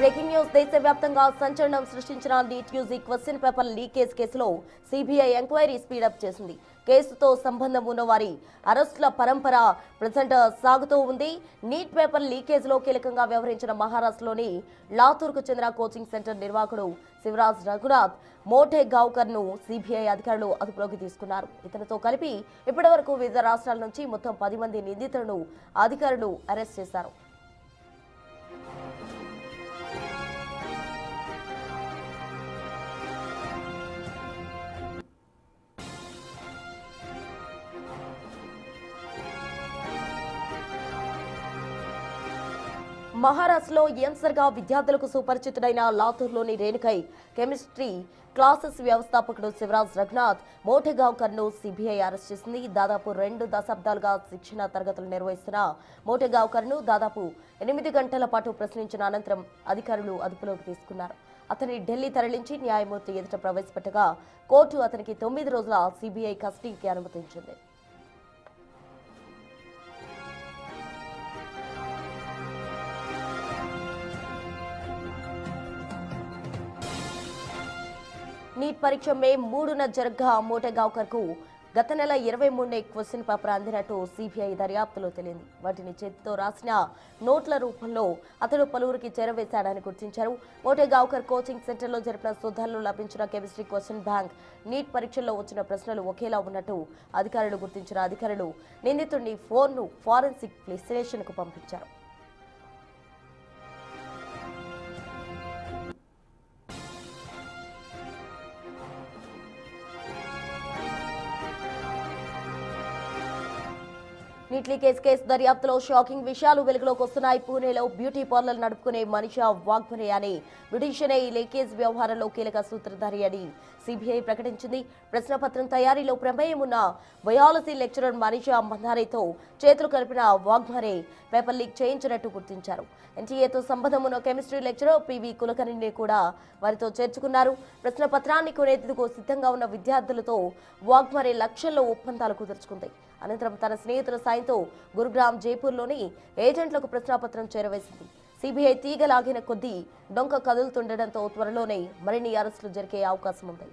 Breaking news దేశవ్యాప్తంగా సంచలనం సృష్టించిన NEET UG question paper leakage కేసులో సిబిఐ ఎంక్వైరీ స్పీడప్ చేసింది. కేసుతో సంబంధం ఉన్న వారి అరెస్టుల పరంపర ప్రజెంట్ సాగుతూ ఉంది. నీట్ పేపర్ లీకేజ్ లో కీలకంగా వ్యవహరించిన మహారాష్ట్రలోని లాతూర్కు చెందిన కోచింగ్ సెంటర్ నిర్వాహకుడు శివరాజ్ రఘునాథ్ మోఠేగావ్కర్ ను సిబిఐ అధికారులు అదుపులోకి తీసుకున్నారు. ఇతనితో కలిపి ఇప్పటివరకు వివిధ రాష్ట్రాల నుంచి మొత్తం 10 మంది నిందితులను అధికారులు అరెస్ట్ చేశారు. మహారాష్ట్రలో యంసర్గా విద్యార్థులకు సుపరిచితుడైన లాతూర్లోని రేణుకై కెమిస్ట్రీ క్లాసెస్ వ్యవస్థాపకుడు శివరాజ్ రఘునాథ్ మోఠేగావ్కర్ ను సిబిఐ అరెస్ట్ చేసింది. దాదాపు 2 దశాబ్దాలుగా శిక్షణ తరగతులు నిర్వహిస్తున్న మోఠేగావ్కర్ ను దాదాపు 8 గంటల పాటు ప్రశ్నించిన అనంతరం అధికారులు అదుపులోకి తీసుకున్నారు. అతని ఢిల్లీ తరలించి న్యాయమూర్తి ఎదుట ప్రవేశపెట్టగా కోర్టు అతనికి 9 రోజుల సిబిఐ కస్టడీకి అనుమతించింది. నీట్ పరీక్ష మే 3న జరగ్గా మోఠేగావ్కర్ కు గత నెల 23నే క్వశ్చన్ పేపర్ అందినట్టు సిబిఐ దర్యాప్తులో తెలియంది. వాటిని చేతితో రాసిన నోట్ల రూపంలో అతడు పలువురికి చేరవేశాడని గుర్తించారు. మోఠేగావ్కర్ కోచింగ్ సెంటర్లో జరిపిన శోధనలో లభించిన కెమిస్ట్రీ క్వశ్చన్ బ్యాంక్ నీట్ పరీక్షల్లో వచ్చిన ప్రశ్నలు ఒకేలా ఉన్నట్టు అధికారులు గుర్తించిన అధికారులు నిందితుడిని ఫోన్ను ఫారెన్సిక్ విశ్లేషణకు పంపించారు. నీట్ లీకేజ్ కేసు దర్యాప్తులో షాకింగ్ విషయాలు వెలుగులోకి వస్తున్నాయి. పూణేలో బ్యూటీ పార్లర్ నడుపుకునే మనీషా వాగ్మరే అనే బ్యూటీషియనే ఈ లీకేజ్ వ్యవహారంలో కీలక సూత్రధారి అని సిబిఐ ప్రకటించింది. ప్రశ్నపత్రం తయారీలో ప్రమేయం ఉన్న బయాలజీ లెక్చరర్ మనీషా మందారేతో చేతులు కలిపిన వాగ్మరే పేపర్ లీక్ చేయించినట్టు గుర్తించారు. ఎన్టీఏతో సంబంధం ఉన్న కెమిస్ట్రీ లెక్చరర్ పివి కులకర్ణిని కూడా వారితో చేర్చుకున్నారు. ప్రశ్నపత్రాన్ని కొనేందుకు సిద్ధంగా ఉన్న విద్యార్థులతో వాగ్మరే లక్షల్లో ఒప్పందాలు కుదుర్చుకుంది. అనంతరం తన స్నేహితుల సాయంతో గురుగ్రామ్ జైపూర్లోని ఏజెంట్లకు ప్రశ్నాపత్రం చేరవేసింది. సిబిఐ తీగలాగిన కొద్దీ డొంక కదులుతుండటంతో త్వరలోనే మరిన్ని అరెస్టులు జరిగే అవకాశం ఉంది.